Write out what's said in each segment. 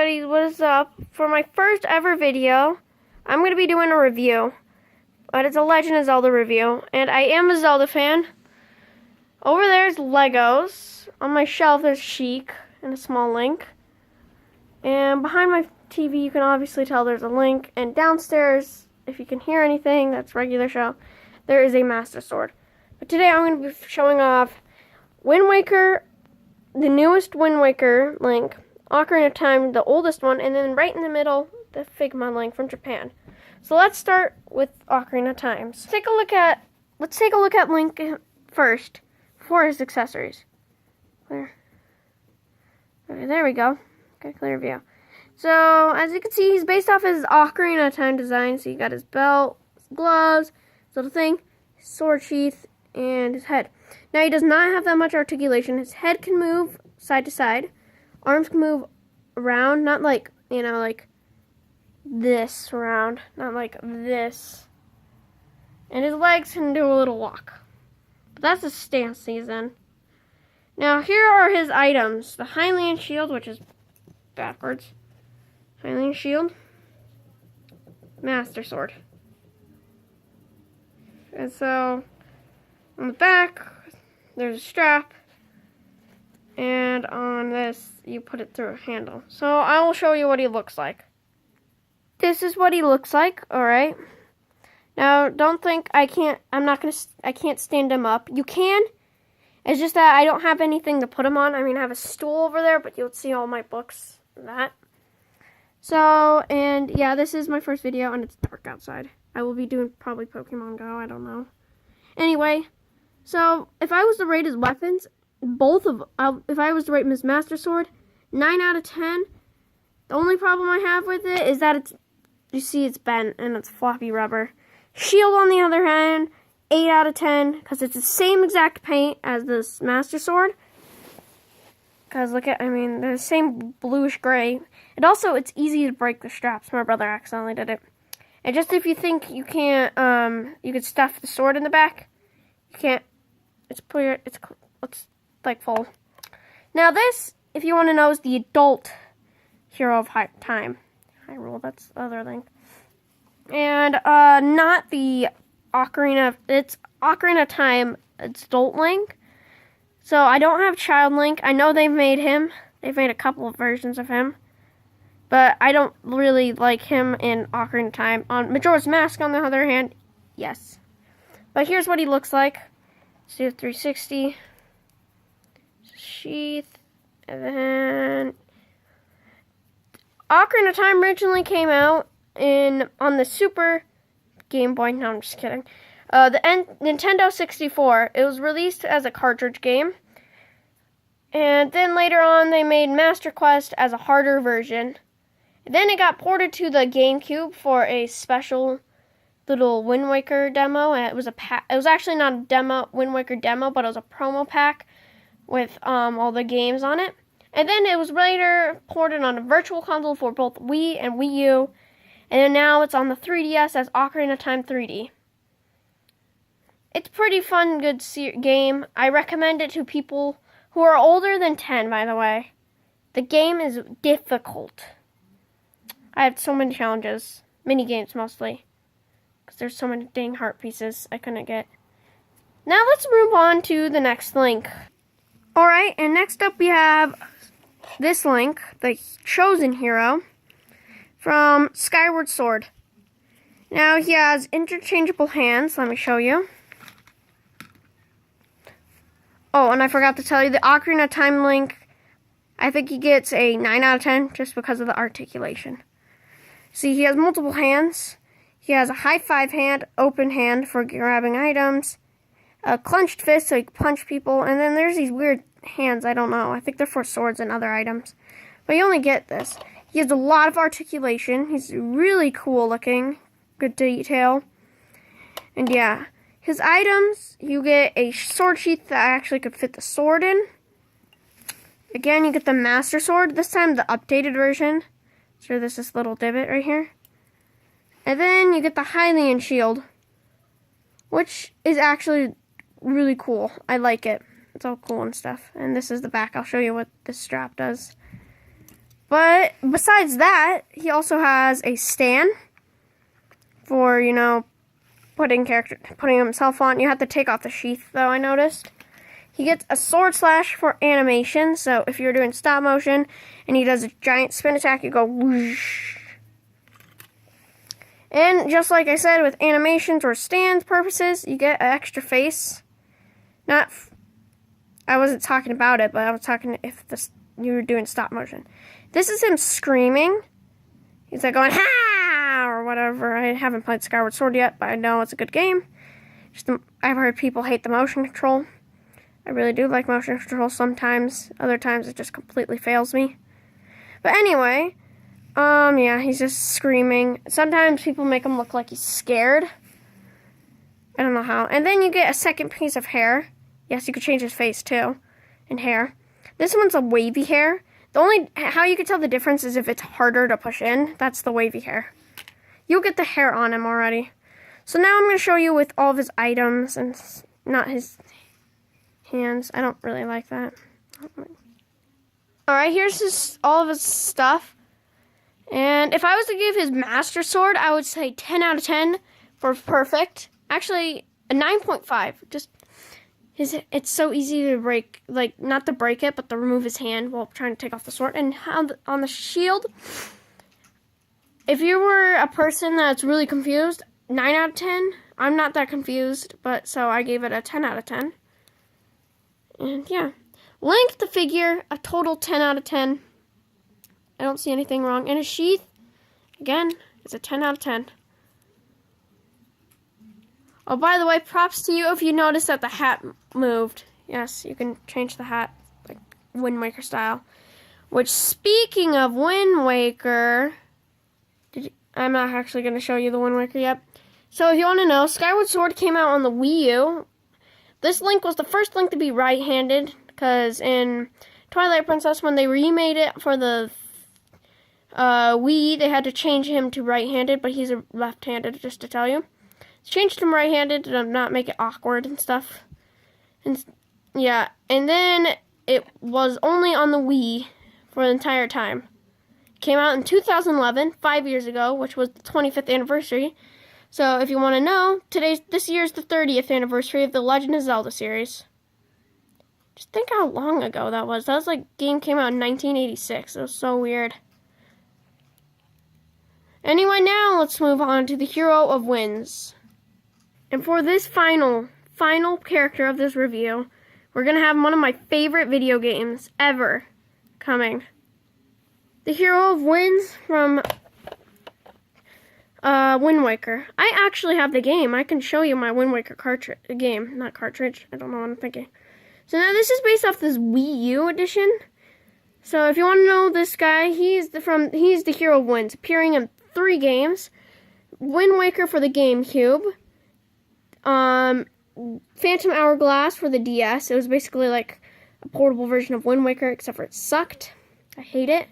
everybody, what is up? For my first ever video, I'm going to be doing a review. But it's a Legend of Zelda review, and I am a Zelda fan. Over there's Legos. On my shelf there's Sheik and a small Link. And behind my TV you can obviously tell there's a Link. And downstairs, if you can hear anything, that's regular show, there is a Master Sword. But today I'm going to be showing off Wind Waker, the newest Wind Waker Link, Ocarina of Time, the oldest one, and then right in the middle, the Figma Link from Japan. So let's start with Ocarina of Time. Let's take a look at Link first, before his accessories. Okay, there we go. Got a clear view. So, as you can see, he's based off his Ocarina of Time design. So you got his belt, his gloves, his little thing, his sword sheath, and his head. Now, he does not have that much articulation. His head can move side to side. Arms can move around, not like, like this around, not like this. And his legs can do a little walk. But that's the stance he's in. Now, here are his items. The Hylian Shield, which is backwards. Hylian Shield. Master Sword. And so, on the back, there's a strap. And on this, you put it through a handle. So, I will show you what he looks like. This is what he looks like, alright? Now, don't think I can't stand him up. You can. It's just that I don't have anything to put him on. I mean, I have a stool over there, but you'll see all my books and that. So, and yeah, this is my first video, and it's dark outside. I will be doing probably Pokemon Go, I don't know. Anyway, so if I was to rate his weapons, if I was to rate his Master Sword, 9 out of 10. The only problem I have with it is that you see it's bent and it's floppy rubber. Shield, on the other hand, 8 out of 10, because it's the same exact paint as this Master Sword. Because look at, they're the same bluish gray. It's easy to break the straps. My brother accidentally did it. And just if you think you can't, you could stuff the sword in the back, you can't. It's clear. It's like full. Now this, if you want to know, is the adult Hero of Time. Hyrule, that's the other thing. And not the Ocarina. It's Ocarina of Time adult Link. So I don't have Child Link. I know they've made him. They've made a couple of versions of him. But I don't really like him in Ocarina of Time. On Majora's Mask, on the other hand, yes. But here's what he looks like. Let's do a 360. Sheath. And then Ocarina of Time originally came out on the Super Game Boy. No, I'm just kidding. The Nintendo 64. It was released as a cartridge game. And then later on, they made Master Quest as a harder version. And then it got ported to the GameCube for a special little Wind Waker demo. And it was it was actually not a Wind Waker demo, but it was a promo pack with all the games on it. And then it was later ported on a virtual console for both Wii and Wii U. And then now it's on the 3DS as Ocarina of Time 3D. It's pretty fun, good game. I recommend it to people who are older than 10, by the way. The game is difficult. I have so many challenges. Mini games, mostly. Because there's so many dang heart pieces I couldn't get. Now let's move on to the next Link. Alright, and next up we have this Link, the chosen hero, from Skyward Sword. Now he has interchangeable hands. Let me show you. Oh, and I forgot to tell you, the Ocarina of Time Link, I think he gets a 9 out of 10 just because of the articulation. See, he has multiple hands. He has a high five hand, open hand for grabbing items, a clenched fist so he can punch people, and then there's these weird hands, I don't know. I think they're for swords and other items. But you only get this. He has a lot of articulation. He's really cool looking. Good detail. And yeah. His items, you get a sword sheath that actually could fit the sword in. Again, you get the Master Sword. This time, the updated version. So there's this little divot right here. And then you get the Hylian Shield, which is actually really cool. I like it. It's all cool and stuff. And this is the back. I'll show you what this strap does. But besides that, he also has a stand for, you know, putting himself on. You have to take off the sheath, though, I noticed. He gets a sword slash for animation, so if you're doing stop motion and he does a giant spin attack, you go whoosh. And just like I said, with animations or stand purposes, you get an extra face. I wasn't talking about it, but I was talking if you were doing stop motion. This is him screaming. He's like going, ha! Or whatever. I haven't played Skyward Sword yet, but I know it's a good game. I've heard people hate the motion control. I really do like motion control sometimes. Other times it just completely fails me. But anyway, yeah, he's just screaming. Sometimes people make him look like he's scared. I don't know how. And then you get a second piece of hair. Yes, you could change his face too. And hair. This one's a wavy hair. How you can tell the difference is if it's harder to push in. That's the wavy hair. You'll get the hair on him already. So now I'm going to show you with all of his items and not his hands. I don't really like that. Alright, here's all of his stuff. And if I was to give his Master Sword, I would say 10 out of 10 for perfect. Actually, a 9.5. It's so easy to break, like, not to break it, but to remove his hand while trying to take off the sword. And on the shield, if you were a person that's really confused, 9 out of 10. I'm not that confused, but so I gave it a 10 out of 10. And yeah. Link the figure, a total 10 out of 10. I don't see anything wrong. And his sheath, again, is a 10 out of 10. Oh, by the way, props to you if you notice that the hat moved. Yes, you can change the hat, like Wind Waker style. Which, speaking of Wind Waker, I'm not actually going to show you the Wind Waker yet. So if you want to know, Skyward Sword came out on the Wii U. This Link was the first Link to be right-handed, because in Twilight Princess, when they remade it for the Wii, they had to change him to right-handed, but he's a left-handed, just to tell you. Changed him right-handed to not make it awkward and stuff. And yeah, and then it was only on the Wii for the entire time. It came out in 2011, 5 years ago, which was the 25th anniversary. So if you want to know, this year's the 30th anniversary of the Legend of Zelda series. Just think how long ago that was. That was like game came out in 1986. It was so weird. Anyway, now let's move on to the Hero of Winds. And for this final character of this review, we're going to have one of my favorite video games ever coming. The Hero of Winds from Wind Waker. I actually have the game. I can show you my Wind Waker game. Not cartridge. I don't know what I'm thinking. So now this is based off this Wii U edition. So if you want to know this guy, he's the Hero of Winds, appearing in 3 games. Wind Waker for the GameCube. Phantom Hourglass for the DS. It was basically like a portable version of Wind Waker, except for it sucked. I hate it.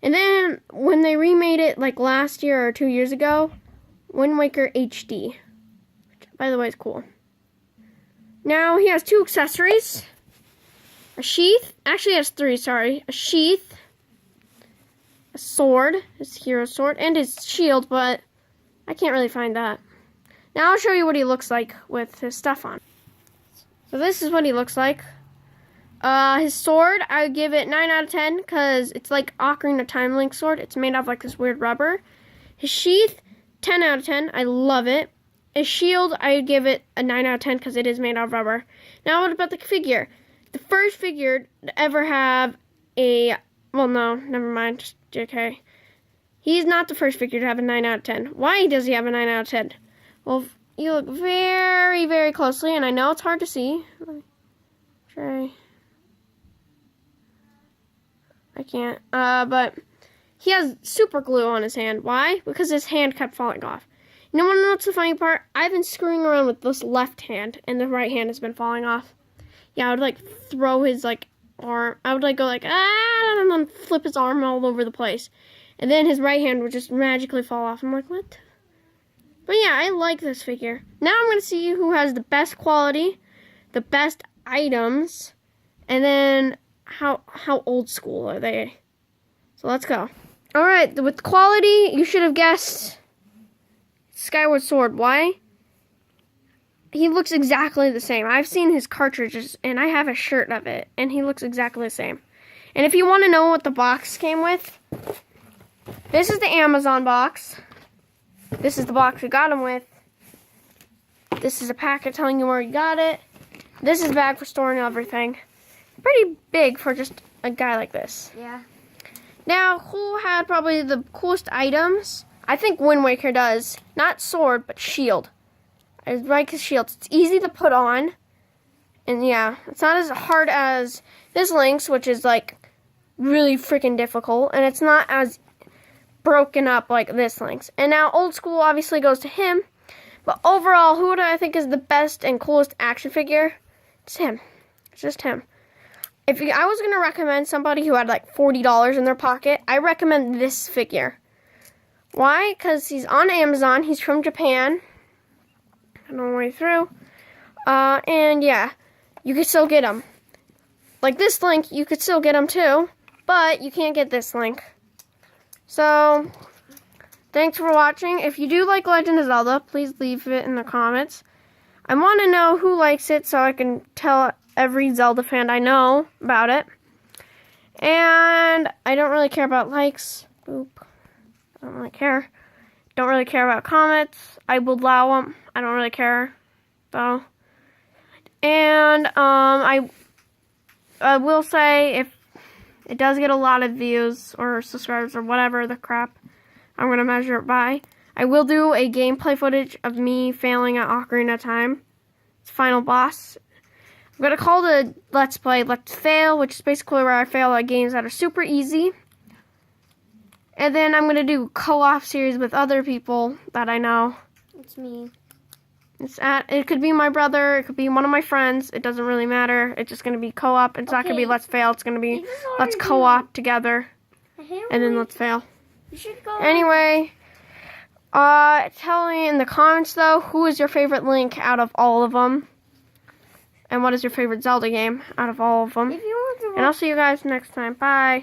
And then when they remade it like last year or 2 years ago, Wind Waker HD. Which, by the way, is cool. Now he has 2 accessories. A sheath. Actually, he has 3, sorry. A sheath. A sword. His hero sword. And his shield, but I can't really find that. Now I'll show you what he looks like with his stuff on. So this is what he looks like. His sword, I would give it 9 out of 10 because it's like Ocarina of Time Link sword. It's made out of like this weird rubber. His sheath, 10 out of 10. I love it. His shield, I would give it a 9 out of 10 because it is made out of rubber. Now what about the figure? The first figure to ever have well, no, never mind. Just JK. He's not the first figure to have a 9 out of 10. Why does he have a 9 out of 10? Well, you look very, very closely, and I know it's hard to see. Try. I can't. But he has super glue on his hand. Why? Because his hand kept falling off. You know what's the funny part? I've been screwing around with this left hand, and the right hand has been falling off. Yeah, I would, like, throw his, like, arm. I would, like, go, like, and then flip his arm all over the place. And then his right hand would just magically fall off. I'm like, what? But yeah, I like this figure. Now I'm going to see who has the best quality, the best items, and then how old school are they. So let's go. All right, with quality, you should have guessed Skyward Sword. Why? He looks exactly the same. I've seen his cartridges, and I have a shirt of it, and he looks exactly the same. And if you want to know what the box came with, this is the Amazon box. This is the box we got him with. This is a packet telling you where you got it. This is a bag for storing everything. Pretty big for just a guy like this. Yeah. Now, who had probably the coolest items? I think Wind Waker does. Not sword, but shield. I like his shield. It's easy to put on. And yeah, it's not as hard as this Link's, which is like really freaking difficult. And it's not as broken up like this Link's. And now Old School obviously goes to him. But overall, who do I think is the best and coolest action figure? It's him. It's just him. If I was going to recommend somebody who had like $40 in their pocket, I recommend this figure. Why? Because he's on Amazon. He's from Japan. And all the way through. And yeah, you can still get him. Like this Link, you could still get him too. But you can't get this Link. So, thanks for watching. If you do like Legend of Zelda, please leave it in the comments. I want to know who likes it so I can tell every Zelda fan I know about it. And I don't really care about likes. Boop. I don't really care. Don't really care about comments. I will allow them. I don't really care, though. And I will say if it does get a lot of views or subscribers or whatever the crap I'm going to measure it by, I will do a gameplay footage of me failing at Ocarina of Time. It's final boss. I'm going to call the Let's Play Let's Fail, which is basically where I fail at games that are super easy. And then I'm going to do co-op series with other people that I know. It's me. It could be my brother, it could be one of my friends. It doesn't really matter. It's just going to be co-op. It's not going to be Let's Fail. It's going to be Let's co-op together. And then Let's Fail. You should go. Anyway, tell me in the comments, though, who is your favorite Link out of all of them? And what is your favorite Zelda game out of all of them? If you want to and I'll see you guys next time. Bye.